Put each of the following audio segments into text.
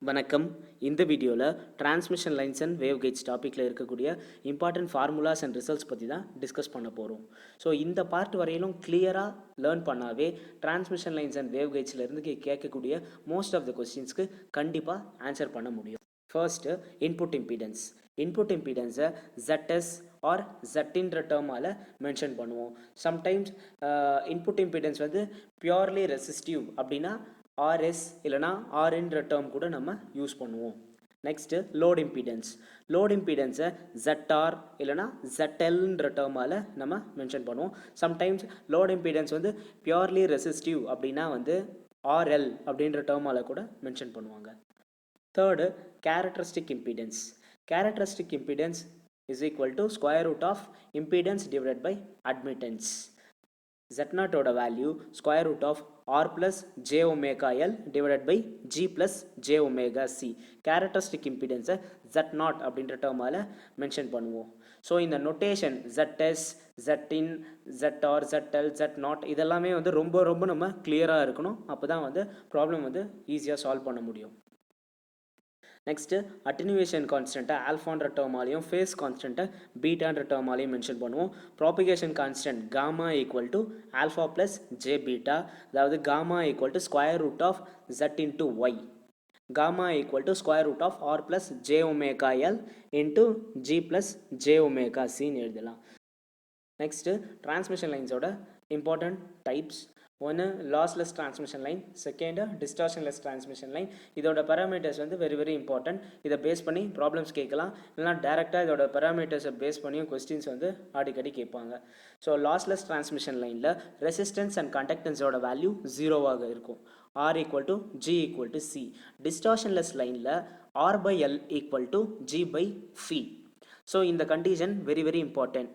வணக்கம். இந்த வீடியோவில் transmission lines and wave guides டாப்பிக்கில் இருக்கக்கூடிய இம்பார்ட்டன்ட் ஃபார்முலாஸ் அண்ட் ரிசல்ட்ஸ் பற்றி தான் டிஸ்கஸ் பண்ண போகிறோம். ஸோ இந்த பார்ட் வரையிலும் கிளியராக லேர்ன் பண்ணாவே டிரான்ஸ்மிஷன் லைன்ஸ் அண்ட் வேவ் கைட்ஸ்லேருந்து கேட்கக்கூடிய மோஸ்ட் ஆஃப் த கொஸ்டின்ஸ்க்கு கண்டிப்பாக ஆன்சர் பண்ண முடியும். First input impedance. இன்புட் இம்பிடன்ஸை ZS ஆர் Zன்ற டேர்மால் மென்ஷன் பண்ணுவோம். சம்டைம்ஸ் இன்புட் இம்பிடன்ஸ் வந்து பியூர்லி ரெசிஸ்டிவ் அப்படின்னா RS இல்லைனா RNன்ற டேர்ம் கூட நம்ம யூஸ் பண்ணுவோம். Next load impedance. லோட் இம்பிடன்ஸை ZR இல்லைனா ZLன்ற டேர்மால் நம்ம மென்ஷன் பண்ணுவோம். சம்டைம்ஸ் லோட் இம்பிடன்ஸ் வந்து பியூர்லி ரெசிஸ்டிவ் அப்படின்னா வந்து RL அப்படின்ற டேர்மால் கூட மென்ஷன் பண்ணுவாங்க. Third characteristic impedance. Characteristic impedance is equal to square root of impedance divided by admittance. Z0 ஓட value square root of R plus j omega L divided by G plus j omega C. Characteristic இம்பிடன்ஸை Z0 அப்படின்ற டேர்மால் mention பண்ணுவோம். So இந்த notation ZS, Zin, ZR, ZL, Z0 இதெல்லாமே வந்து ரொம்ப நம்ம கிளியராக இருக்கணும். அப்போ தான் வந்து ப்ராப்ளம் வந்து ஈஸியாக சால்வ் பண்ண முடியும். நெக்ஸ்ட்டு அட்டெனுவேஷன் கான்ஸ்டண்ட்டை ஆல்ஃபான்ற டேர்மாலையும் ஃபேஸ் கான்ஸ்டண்ட்டை பீட்டான்ற டேர்மாலையும் மென்ஷன் பண்ணுவோம். Propagation constant gamma equal to alpha plus j beta, அதாவது gamma equal to square root of Z into Y, gamma equal to square root of R plus j omega L into G plus j omega சின்னு எழுதலாம். Next transmission லைன்ஸோட important types. ஒன்று lossless transmission line, second distortionless transmission line. இதோட parameters வந்து very important. இதை base பண்ணி problems கேட்கலாம், இல்லைனா டேரெக்டாக இதோட பேராமீட்டர்ஸை பேஸ் பண்ணியும் கொஸ்டின்ஸ் வந்து அடிக்கடி கேட்பாங்க. ஸோ லாஸ்லெஸ் டிரான்ஸ்மிஷன் லைனில் ரெசிஸ்டன்ஸ் அண்ட் கண்டக்டன்ஸோட வேல்யூ ஜீரோவாக இருக்கும். R equal to G equal to C. Distortionless லைனில் R by L equal to G by Phi. So இந்த condition very important.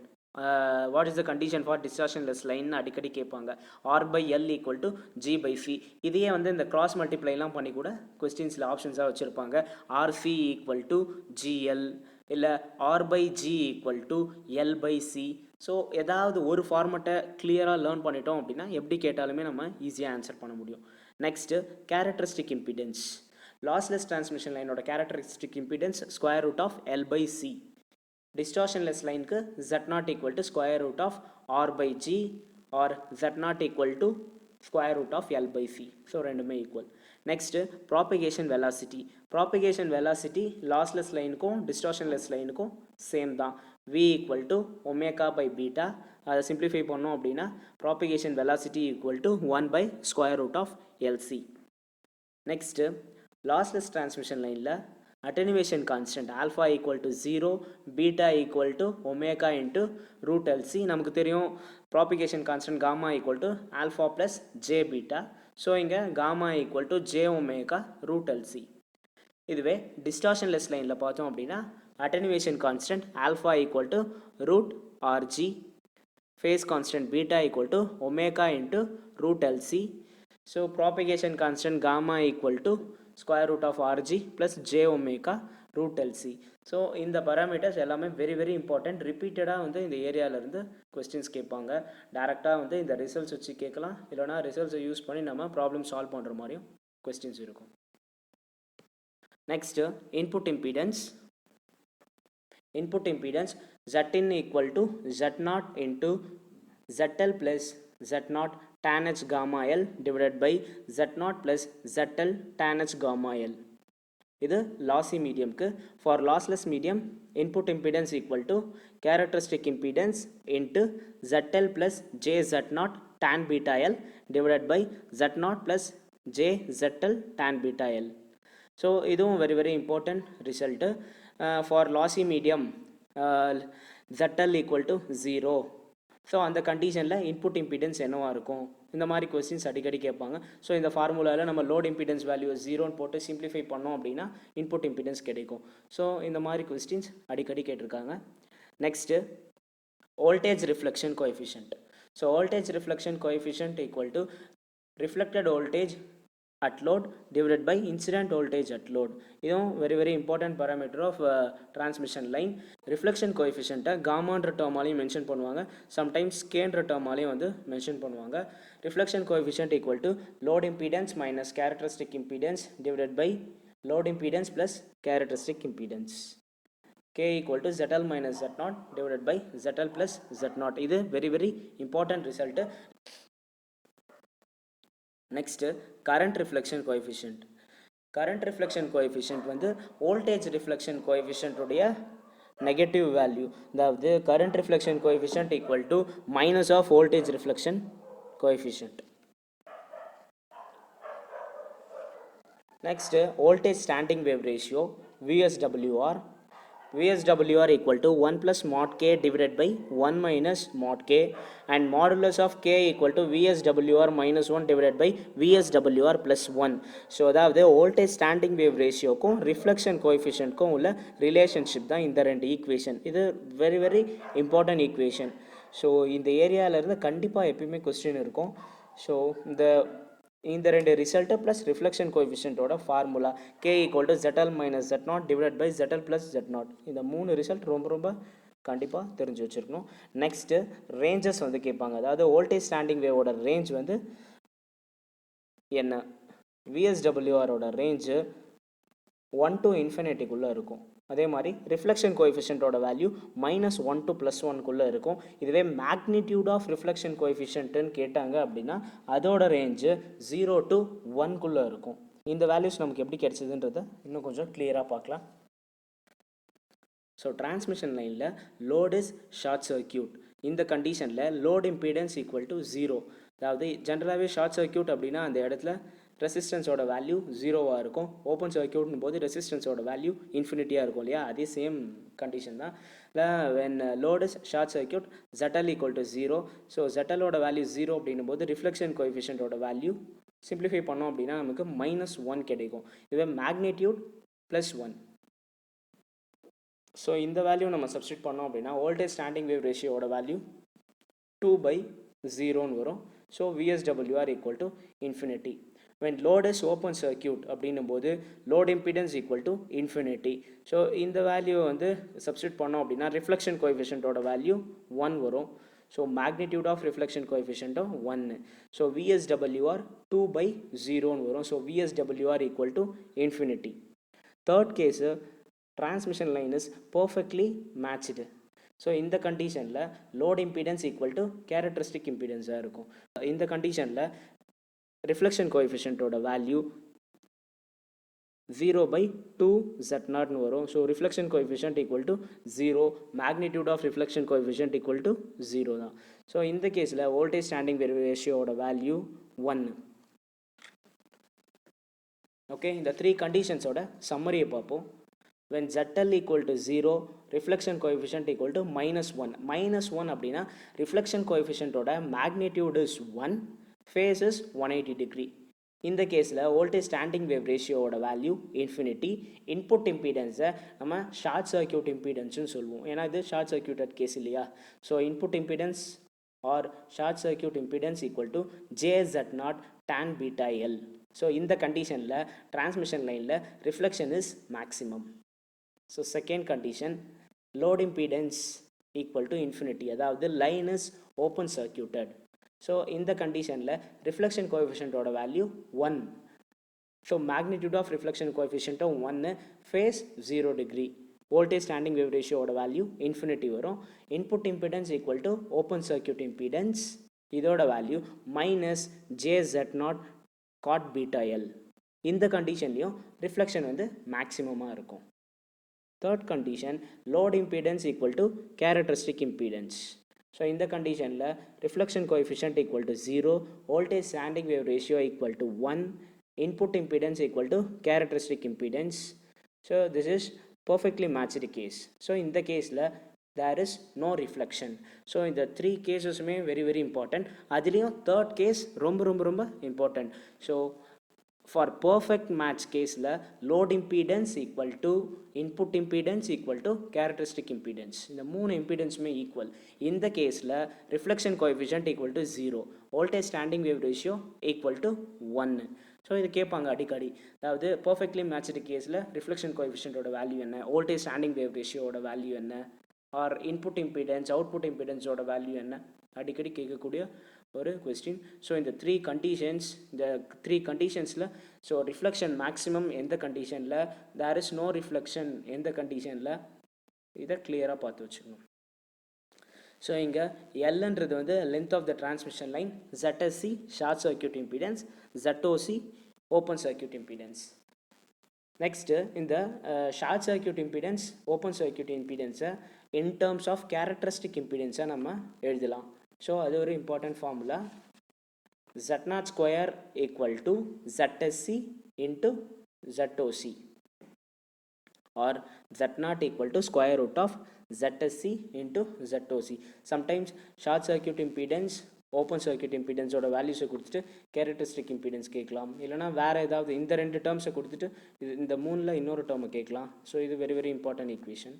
What is the condition for distortionless line அடிக்கடி கேட்பாங்க. R by L equal to G by Phi. இதையே வந்து இந்த cross மல்டிப்ளைலாம் பண்ணி கூட கொஸ்டின்ஸில் ஆப்ஷன்ஸாக வச்சுருப்பாங்க. RC ஈக்குவல் டு GL இல்லை R by G equal to L by C. So ஏதாவது ஒரு ஃபார்மெட்டை கிளியராக லேர்ன் பண்ணிட்டோம் அப்படின்னா எப்படி கேட்டாலுமே நம்ம ஈஸியாக ஆன்சர் பண்ண முடியும். Next characteristic impedance. Lossless transmission லைனோட characteristic impedance square root of L by C. Distortionless லைனுக்கு Z0 equal to square root of R by G or Z0 equal to square root of L by Phi. So ரெண்டுமே equal. Next propagation velocity. Propagation velocity lossless லைனுக்கும் distortionless லைனுக்கும் same தான். V equal to omega by beta. அதை simplify பண்ணோம் அப்படின்னா propagation velocity equal to 1 by square root of LC. Next lossless transmission லைனில் attenuation constant alpha equal to 0, beta equal to omega into root LC. நமக்கு தெரியும் propagation constant gamma equal to alpha plus j beta. So இங்கே gamma equal to j omega root LC. இதுவே distortionless லைனில் பார்த்தோம் அப்படின்னா attenuation constant alpha equal to root RG, phase constant beta equal to omega into root LC. So propagation constant gamma equal to square root of RG plus j omega root LC. So இந்த parameters எல்லாமே very important. ரிப்பீட்டடாக வந்து இந்த ஏரியாவிலேருந்து questions கேட்பாங்க. டேரெக்டாக வந்து இந்த results வச்சு கேட்கலாம், இல்லைனா ரிசல்ட்ஸை யூஸ் பண்ணி நம்ம ப்ராப்ளம் சால்வ் பண்ணுற மாதிரியும் கொஸ்டின்ஸ் இருக்கும். Next input impedance. Input impedance Zin equal to Z0 into ZL plus Z0 tan H gamma L divided by Z0 plus ZL tan H gamma L. இது lossy மீடியம்க்கு. For lossless medium input impedance equal to characteristic impedance into ZL plus JZ0 tan beta L divided by Z0 plus JZL tan beta L. So இதுவும் very important result. For lossy medium ZL equal to 0. So அந்த கண்டிஷனில் input impedance என்னவாக இருக்கும், இந்த மாதிரி questions அடிக்கடி கேட்பாங்க. So இந்த ஃபார்முலாவில் நம்ம லோட் இம்பிடன்ஸ் வேல்யூ 0ன்னு போட்டு சிம்பிளிஃபை பண்ணோம் அப்படின்னா இன்புட் இம்பிடன்ஸ் கிடைக்கும். ஸோ இந்த மாதிரி கொஸ்டின்ஸ் அடிக்கடி கேட்டிருக்காங்க. Next voltage reflection coefficient. So voltage reflection coefficient equal to reflected voltage at load divided by incident voltage at load. இதுவும் very important parameter of transmission line. reflection coefficient gammaன்ற டேர்மாலையும் mention பண்ணுவாங்க, sometimes கேன்ற டேர்மாலையும் வந்து mention பண்ணுவாங்க. reflection coefficient equal to load impedance minus characteristic impedance divided by load impedance plus characteristic impedance. K equal to ZL minus Z0 divided by ZL plus Z0. இது very important result. Next, current reflection coefficient. Current reflection coefficient வந்து voltage reflection coefficient உடைய negative value. அதாவது current reflection coefficient equal to minus of voltage reflection coefficient. Next, voltage standing wave ratio VSWR. VSWR equal to 1 plus mod K divided by 1 minus mod K, and modulus of K equal to VSWR minus 1 divided by VSWR plus 1. So அதாவது voltage standing wave ratio க்கும் reflection coefficient க்கும் உள்ள relationship தான் இந்த ரெண்டு equation. இது very important equation. So இந்த ஏரியால இருந்து கண்டிப்பா எப்பயுமே question இருக்கும். So இந்த ரெண்டு ரிசல்ட் ப்ளஸ் ரிஃப்ளெக்ஷன் கோஎஃபிஷியன்ட்டோட formula K equal to ZL minus Z0 divided by ZL plus Z0. இந்த மூணு ரிசல்ட் ரொம்ப கண்டிப்பாக தெரிஞ்சு வச்சுருக்கணும். நெக்ஸ்ட்டு ரேஞ்சஸ் வந்து கேட்பாங்க. அதாவது வோல்டேஜ் ஸ்டாண்டிங் வேவோட ரேஞ்ச் வந்து என்ன? VSWRோட ரேஞ்சு 1 to இன்ஃபினிட்டிக்குள்ளே இருக்கும். அதே மாதிரி ரிஃப்ளெக்ஷன் கோஎஃபிஷியன்ட்டோட வேல்யூ -1 to +1குள்ளே இருக்கும். இதுவே மேக்னிடியூட் ஆஃப் ரிஃப்ளெக்ஷன் கோஎஃபிஷியன்ட்டுன்னு கேட்டாங்க அப்படின்னா அதோட ரேஞ்சு 0 to 1குள்ளே இருக்கும். இந்த வேல்யூஸ் நமக்கு எப்படி கிடைச்சதுன்றதை இன்னும் கொஞ்சம் கிளியராக பார்க்கலாம். ஸோ டிரான்ஸ்மிஷன் லைனில் லோட் இஸ் ஷார்ட் சர்க்கியூட். இந்த கண்டிஷனில் லோட் இம்பீடன்ஸ் ஈக்குவல் டு 0. அதாவது ஜென்ரலாகவே ஷார்ட் சர்க்கியூட் அப்படின்னா அந்த இடத்துல ரெசிஸ்டன்ஸோட வேல்யூ 0வாக இருக்கும். ஓப்பன் சர்க்கியூட்னு போது ரெசிஸ்டன்ஸோட வேல்யூ இன்ஃபினிட்டியாக இருக்கும் இல்லையா? அதே சேம் கண்டிஷன் தான். When load is short circuit ZL equal to 0. So ZLோட வேல்யூ 0 அப்படின்னும் போது ரிஃப்ளெக்ஷன் கோஎஃபிஷியன்ட்டோட வேல்யூ சிம்பிளிஃபை பண்ணோம் அப்படின்னா நமக்கு -1 கிடைக்கும். இதுவே மேக்னிடியூட் +1. ஸோ இந்த வேல்யூ நம்ம சப்ஸ்டிட் பண்ணோம் அப்படின்னா வோல்டேஜ் ஸ்டாண்டிங் வேவ் ரேஷியோட வேல்யூ 2/0ன்னு வரும். So VSWR equal to infinity. When load is open circuit அப்படின்னும் போது load impedance equal to infinity. So இந்த வேல்யூ வந்து சப்ஸ்டிட் பண்ணோம் அப்படின்னா ரிஃப்ளெக்ஷன் கோஎஃபிஷியன்ட்டோட வேல்யூ 1 வரும். ஸோ மேக்னிடியூட் ஆஃப் ரிஃப்ளெக்ஷன் கோஎஃபிஷியன்ட்டும் 1. ஸோ VSWR 2/0ன்னு வரும். So VSWR equal to infinity. Third case transmission line is perfectly matched. So இந்த கண்டிஷனில் load impedance equal to characteristic இம்பீடன்ஸாக இருக்கும். இந்த கண்டிஷனில் ரிஃப்ளெக்ஷன் கோஎஃபிஷியன்ட்டோட வேல்யூ 0/2 Z0ன்னு வரும். So reflection coefficient equal to 0, magnitude of reflection coefficient equal to 0 தான். ஸோ இந்த கேஸில் வோல்டேஜ் ஸ்டாண்டிங் வேவ் ரேஷியோட வேல்யூ 1. ஓகே, இந்த 3 கண்டிஷன்ஸோட சம்மரியை பார்ப்போம். When ZL equal to 0, reflection coefficient equal to -1. -1 அப்படின்னா reflection coefficient ஓட magnitude is 1, phase is 180 degree. இந்த கேஸில் வோல்டேஜ் ஸ்டாண்டிங் வேவ் ரேஷியோட வேல்யூ இன்ஃபினிட்டி. இன்புட் இம்பீடன்ஸை நம்ம ஷார்ட் சர்க்கியூட் இம்பீடன்ஸ்னு சொல்லுவோம். ஏன்னா இது ஷார்ட் சர்க்கியூட்டட் கேஸ் இல்லையா? So input impedance or short circuit impedance equal to JZ0 tan beta L. So இந்த கண்டிஷனில் டிரான்ஸ்மிஷன் லைனில் reflection is maximum. So second condition load impedance equal to infinity, அதாவது line is open circuited. So இந்த கண்டிஷனில் reflection கோஎஃபிஷியன்ட்டோட value 1. So magnitude of reflection கோஎஃபிஷியன்ட்டும் 1, face 0 degree. Voltage standing wave ரேஷியோட value infinity வரும். Input impedance equal to open circuit impedance, இதோட value -JZ0 cot beta L. இந்த கண்டிஷன்லையும் reflection வந்து மேக்ஸிமமாக இருக்கும். Third condition load impedance equal to characteristic impedance. So இந்த கண்டிஷனில் reflection coefficient equal to 0, voltage standing wave ratio equal to 1, input impedance equal to characteristic impedance. So this is perfectly matched case. So இந்த கேஸில் there is no reflection. So இந்த 3 கேஸஸுமே very important. அதுலேயும் third case ரொம்ப important. So for perfect match கேஸில் load impedance equal to input impedance equal to characteristic impedance, இந்த 3 இம்பீடன்ஸுமே equal. இந்த கேஸில் reflection coefficient equal to 0, voltage standing wave ratio equal to 1. So இது கேட்பாங்க அடிக்கடி. அதாவது பர்ஃபெக்ட்லி மேட்ச்டு கேஸில் ரிஃப்ளெக்ஷன் கோஎஃபிஷியன்ட்டோட வேல்யூ என்ன, வோல்டேஜ் ஸ்டாண்டிங் வேவ் ரேஷியோட வேல்யூ என்ன, ஆர் இன்புட் இம்பீடன்ஸ் அவுட்புட் இம்பீடன்ஸோட வேல்யூ என்ன, அடிக்கடி கேட்கக்கூடிய ஒரு கொஸ்டின். ஸோ இந்த த்ரீ கண்டிஷன்ஸில் ஸோ ரிஃப்ளெக்ஷன் மேக்ஸிமம் எந்த கண்டிஷனில், தேர் இஸ் நோ ரிஃப்ளெக்ஷன் எந்த கண்டிஷனில், இதை கிளியராக பார்த்து வச்சுக்கணும். ஸோ இங்கே எல்ன்றது வந்து length of the transmission line, ZSC short circuit impedance, ZOC open circuit impedance. Next இந்த short circuit impedance, open circuit இம்பிடன்ஸை இன் டேர்ம்ஸ் ஆஃப் கேரக்டரிஸ்டிக் இம்பிடன்ஸை நம்ம எழுதலாம். ஸோ அது ஒரு important formula. Z0 square equal to ZSC into ZOC or Z0 equal to square root of ZSC into ZOC. Sometimes short circuit impedance, open circuit impedance ஓட வேல்யூஸை கொடுத்துட்டு characteristic impedance கேட்கலாம். இல்லைனா வேறு ஏதாவது இந்த ரெண்டு டேர்ம்ஸை கொடுத்துட்டு இந்த மூணில் இன்னொரு டேர்மை கேட்கலாம். ஸோ இது very very important equation.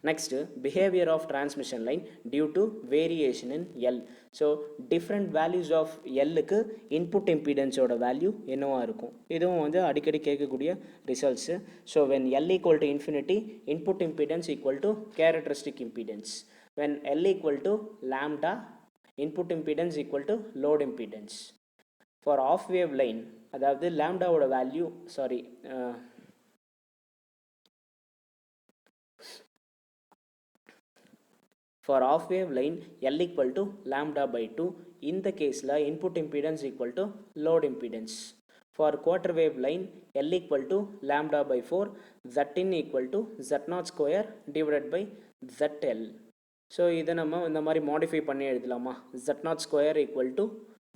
Next, behavior of transmission line due to variation in L. So, different values of L-க்கு input impedance ஓட value என்னவா இருக்கும், இதுவும் வந்து அடிக்கடி கேட்கக்கூடிய results. So, when L equal to infinity, input impedance equal to characteristic impedance. When L equal to lambda, input impedance equal to load impedance. For half wave line, அதாவது lambda ஓட value, for half wave line L equal to lambda by 2. In the case la input impedance equal to load impedance. For quarter wave line L equal to lambda by 4. Zin equal to Z0 square divided by ZL. So இதை நம்ம இந்த மாதிரி modify பண்ணி எழுதலாமா? Z0 square equal to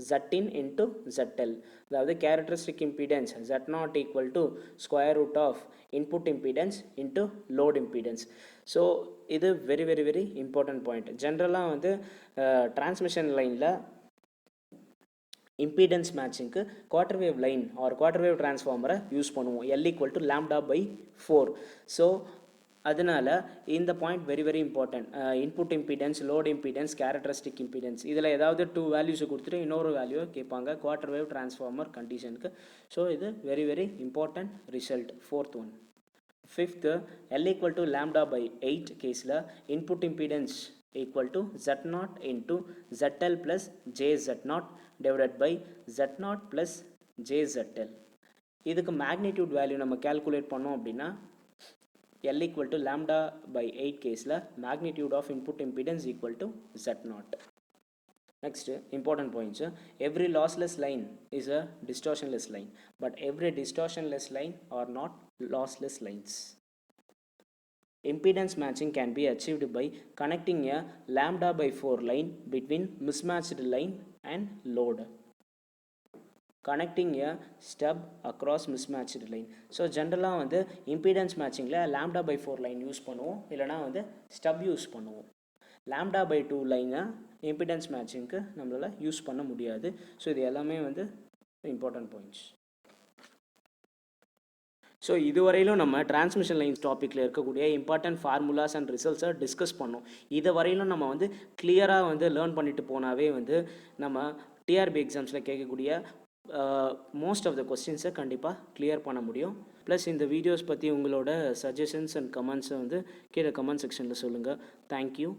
Zin into ZL. அதாவது characteristic impedance Z0 equal to square root of input impedance into load impedance. So இது very very very important point. ஜென்ரலாக வந்து டிரான்ஸ்மிஷன் லைனில் இம்பீடன்ஸ் மேட்சிங்க்கு quarter wave line or quarter wave டிரான்ஸ்ஃபார்மரை use பண்ணுவோம். L equal to lambda by 4. So அதனால் இந்த point very very important. Input impedance, load impedance, characteristic impedance, இதில் ஏதாவது 2 வேல்யூஸை கொடுத்துட்டு இன்னொரு வேல்யூவை கேட்பாங்க குவார்டர் வேவ் டிரான்ஸ்ஃபார்மர் கண்டிஷனுக்கு. ஸோ இது very very important result. 4th one. 5th, L equal to lambda by 8 case la input impedance equal to Z0 into ZL plus JZ0 divided by Z0 plus JZL. இதுக்கு magnitude value நம்ம calculate பண்ணோம் அப்படின்னா L equal to lambda by 8 case la magnitude of input impedance equal to Z0. Next, important points. Every lossless line is a distortionless line, but every distortionless line are not lossless lines. Impedance matching can be achieved by connecting a lambda by 4 line between mismatched line and load. Connecting a stub across mismatched line. So generally வந்து impedance matchingல lambda by 4 line use பண்ணுவோம், இல்லனா வந்து stub use பண்ணுவோம். lambda by 2 லைனை impedance மேட்சிங்க்கு நம்மளால் use பண்ண முடியாது. So இது எல்லாமே வந்து இம்பார்ட்டன்ட் பாயிண்ட்ஸ். ஸோ இதுவரையிலும் நம்ம டிரான்ஸ்மிஷன் லைன்ஸ் டாப்பிக்கில் இருக்கக்கூடிய இம்பார்ட்டன்ட் ஃபார்முலாஸ் அண்ட் ரிசல்ட்ஸை டிஸ்கஸ் பண்ணோம். இது வரையிலும் நம்ம வந்து கிளியராக வந்து லேர்ன் பண்ணிட்டு போனாவே வந்து நம்ம டிஆர்பி எக்ஸாம்ஸில் கேட்கக்கூடிய மோஸ்ட் ஆஃப் த கொஸ்டின்ஸை கண்டிப்பாக கிளியர் பண்ண முடியும். ப்ளஸ் இந்த வீடியோஸ் பற்றி உங்களோட சஜஷன்ஸ் அண்ட் கமெண்ட்ஸை வந்து கீழே கமெண்ட் செக்ஷனில் சொல்லுங்கள். தேங்க்யூ.